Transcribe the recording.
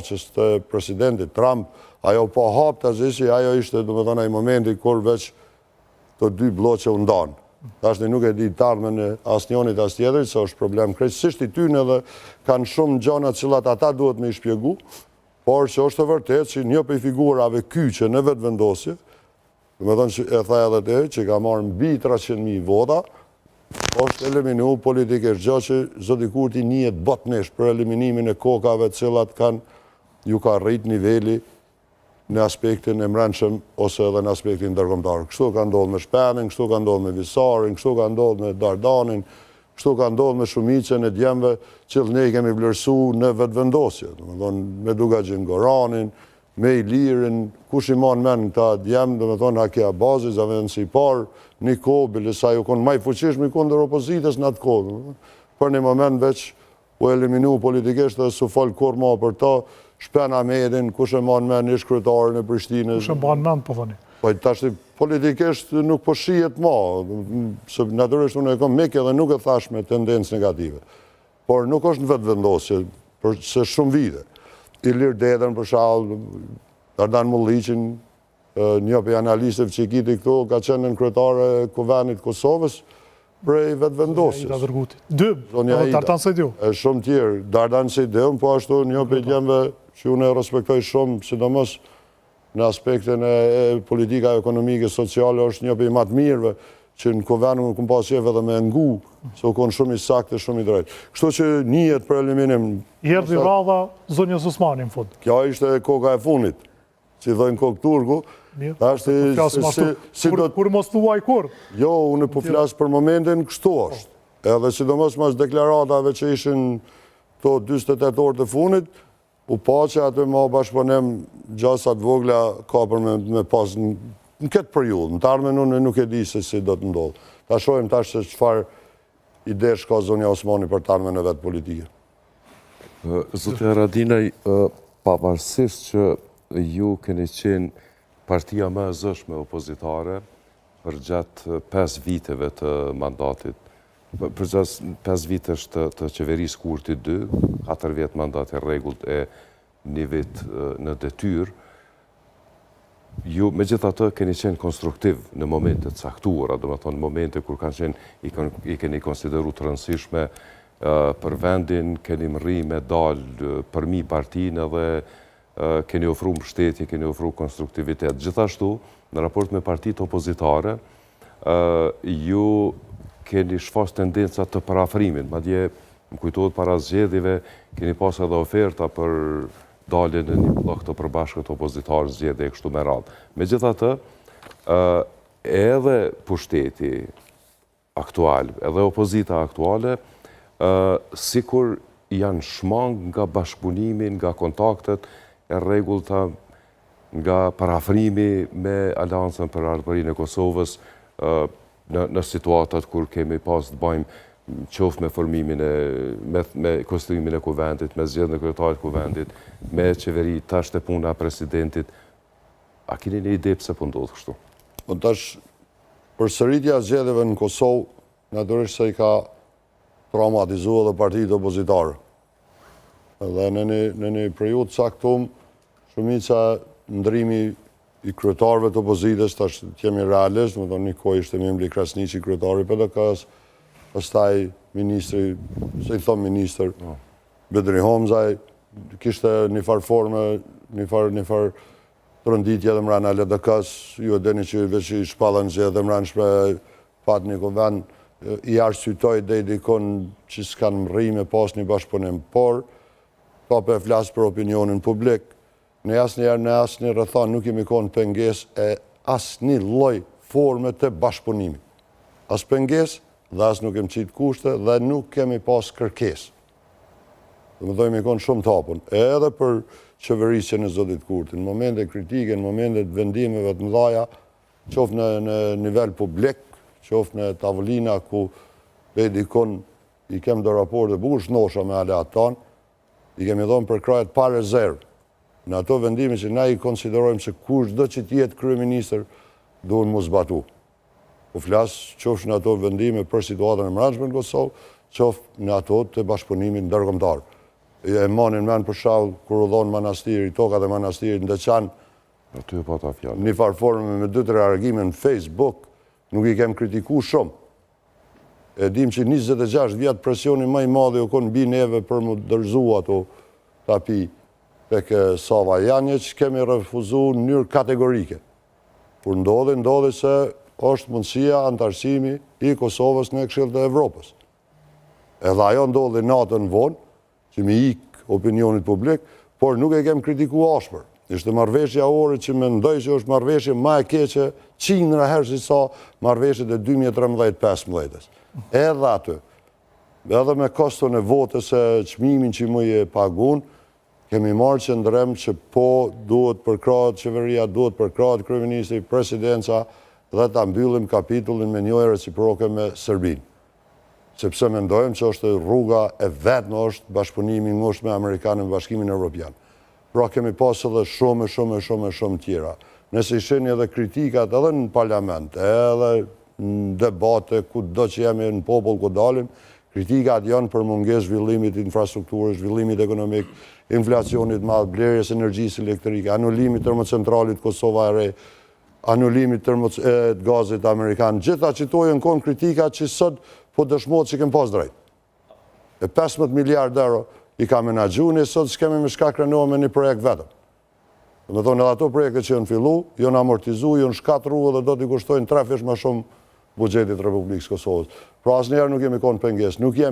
që të presidentit Trump, ajo po hap të zisi, ajo ishte, do më thënë, ai momenti kur veç të dy bloqe u ndanë. Tashti nuk e di të ardhmen e as njonit as tjetërit, se është problem krejtësisht i tyne dhe kanë shumë gjona cilat ata duhet me i shpjegu, por që është të vërtet që një për figurave kyqe në vetë vendosje, do më thënë që e tha edhe të që ka marrë mbi 300.000 vota, është eliminu politikisht, gjë që zoti Kurti njihet botnisht për eliminimin e kokave cilat ju ka rrit niveli në aspektin e mbrëmshëm ose edhe në aspektin ndërkombëtar. Kështu ka ndodhur me Shpenin, kështu ka ndodhur me Visarin, kështu ka ndodhur me Dardanin, kështu ka ndodhur me shumicën e djemve që ne i kemi vlerësuar në vetëvendosje. Domethënë me Dugaxhin Goranin, me Ilirin, kush i mon men këta djem, domethënë Haki Abazi, Zavenci Par, Niko, Bilisa ju konë maj fuqishëm i kundër opozitës në atë kohë. Për një moment veç u eliminu politikisht dhe su fol kur ma për ta, Shpen Ahmedin, kush e mon men ish kryetarën e Prishtinës. Kush e ban men, po thoni? Po tashti politikisht nuk po shihet ma, se natyrisht unë e kom mik edhe nuk e thash me tendencë negative. Por nuk është në vetë vendosje, se shumë vite. Ilir Dedën, për shembull, Dardan Mulliqin, një për analistëve që i kiti këtu, ka qenë në kryetare e Kuvendit Kosovës, prej vetë vendosjes. Zonja Aida Dërguti. Dëm, Dardan Sejdiu. Shumë tjerë. Dardan Sejdiu, po ashtu një për djemve që unë e respektoj shumë, sidomos në aspektin e politika ekonomike, sociale, është një për i matë mirëve, që në Kuvendit më këmë pasjeve dhe me ngu, se u konë shumë i saktë e shumë i drejtë. Kështu që njihet për eliminim... Jerdi radha zonjës Osmani, në fund. Kjo ishte koka e funit, që dhejnë kokë turku. Kur mos thuaj kur? Jo, unë po flasë për momentin kështu është. Edhe sidomos mas deklaratave që ishin to 28 orë të funit, u pa që atë ma bashkëpunim gjasat vogla ka për me pas në këtë periudhë. Në tarmen unë nuk e di se si do të ndodhë. Ta shojmë tash se qëfar idesh ka zonja Osmani për tarmen e vetë politike. Zotë Haradinaj, pavarësisht që ju keni qenë partia më e zëshme opozitare për gjatë 5 viteve të mandatit, për gjatë 5 vitesh të qeverisë Kurti 2, 4 vjetë mandati rregullt e një vit në detyrë, ju me gjitha të keni qenë konstruktiv në momentet saktuara, do me thonë momente kur kanë qenë i keni konsideru të rëndësishme për vendin, keni mri me dalë përmi partinë dhe keni ofru mbështetje, keni ofru konstruktivitet. Gjithashtu, në raport me partitë opozitare, ju keni shfaq tendenca të parafrimin. Madje, më kujtohet para zgjedhjeve, keni pas edhe oferta për daljen në një blok të përbashkët opozitarë zgjedhje e kështu me radhë. Megjithatë, edhe pushteti aktual, edhe opozita aktuale, sikur janë shmang nga bashkëpunimi, nga kontaktet e rregullta, nga parafrimi me Aleancën për Ardhmërinë e Kosovës në situatat kur kemi pas të bajmë qoftë me formimin me konstituimin e Kuvendit, me zgjedhjen e kryetarit Kuvendit, me qeveri tash të puna presidentit. A keni një ide pse po ndodh kështu? Po tash përsëritja e zgjedhjeve në Kosovë natyrisht se i ka traumatizuar edhe partitë opozitare. Dhe në një periudhë caktuar, shumica ndrimi i kryetarëve të opozitës, tash jemi realisht, më thonë një kohë ishte Memli Krasniqi kryetari i PDK-s, pastaj ministri, se i thonë ministër, Bedri Homzaj, kishte një farë forme, një farë rënditje dhe mrena LDK-s, ju e deni që veç i shpallën që edhe mrenshme pat një Kuvend, i arsyetoj dhe i dikon që s'kanë mri me pas një bashkëpunim, por pa për flasë për opinionin publik, në asnjë rrethon nuk kemi konë pengesë e asnjë lloj forme të bashkëpunimit. As pengesë dhe as nuk kemi qitë kushte dhe nuk kemi pas kërkesë. Dhe më dojmë i konë shumë të hapun, edhe për qeverisjen e zotit Kurti, në momente kritike, në momente vendimeve të mëdha, qoftë në nivel publik, qoftë në tavolina ku dikon i kem do raporte bukur shnosha me aleat tanë, i kemi dhonë për krajet pa rezervë. Në ato vendime që na i konsiderojmë se kush do që t'jetë kryeministër, duhen mu zbatu. Po flasë qoftë në ato vendime për situatën e mbrëmshme në Kosovë, qoftë në ato të bashkëpunimit ndërkombëtar. e monin men për shkak kur u dhon manastiri, tokat e manastirit në Deçan, Aty e pata fjalë. një farforme me 2-3 reagime në Facebook, nuk i kem kritiku shumë. E dim që 26 vjetë presioni më i madhe u konë mbi neve për më dërzu ato tapi tek Sava Janje, që kemi refuzu në mënyrë kategorike. Kur ndodhi se është mundësia antarësimi i Kosovës në Këshillin e Evropës. Edhe ajo ndodhi natën vonë, që mi ik opinionit publik, por nuk e kem kritiku ashpër. Ishte marrëveshja ore që me ndoj që është marrëveshje ma e keqe 100 herë si sa marrëveshjet e 2013-15. Edhe aty, edhe me koston e votës e çmimin që mu i pagun, kemi marrë që ndrem që po duhet përkrahet qeveria, duhet përkrahet kryeministri, presidenca, dhe ta mbyllim kapitullin me njojë reciproke me Serbinë. Sepse mendojmë që është rruga e vetme është bashkëpunimi ngushtë me Amerikanën dhe Bashkimin Evropian. Pra kemi pas edhe shumë tjera. Nëse isheni edhe kritikat edhe në parlament, edhe në debate, ku do që jemi në popull ku dalim, kritikat janë për mungesë zhvillimit infrastrukturës, zhvillimit ekonomik, inflacionit madh, blerjes energjisë elektrike, anulimit termocentralit Kosova e Re, anulimit të gazit amerikan. Gjitha qitojnë konë kritikat që sot po dëshmot që kem pas drejt. E 15 miliard euro i ka menaxhu, ne sot s'kemi me shka krenohë me një projekt vetëm. Dhe me thonë edhe ato projekte që janë fillu, janë amortizu, janë shkatru dhe do t'i kushtojnë 3 fish më shumë bugjetit Republikës Kosovës. Pra asnjëherë nuk jemi konë pengesë, nuk jemi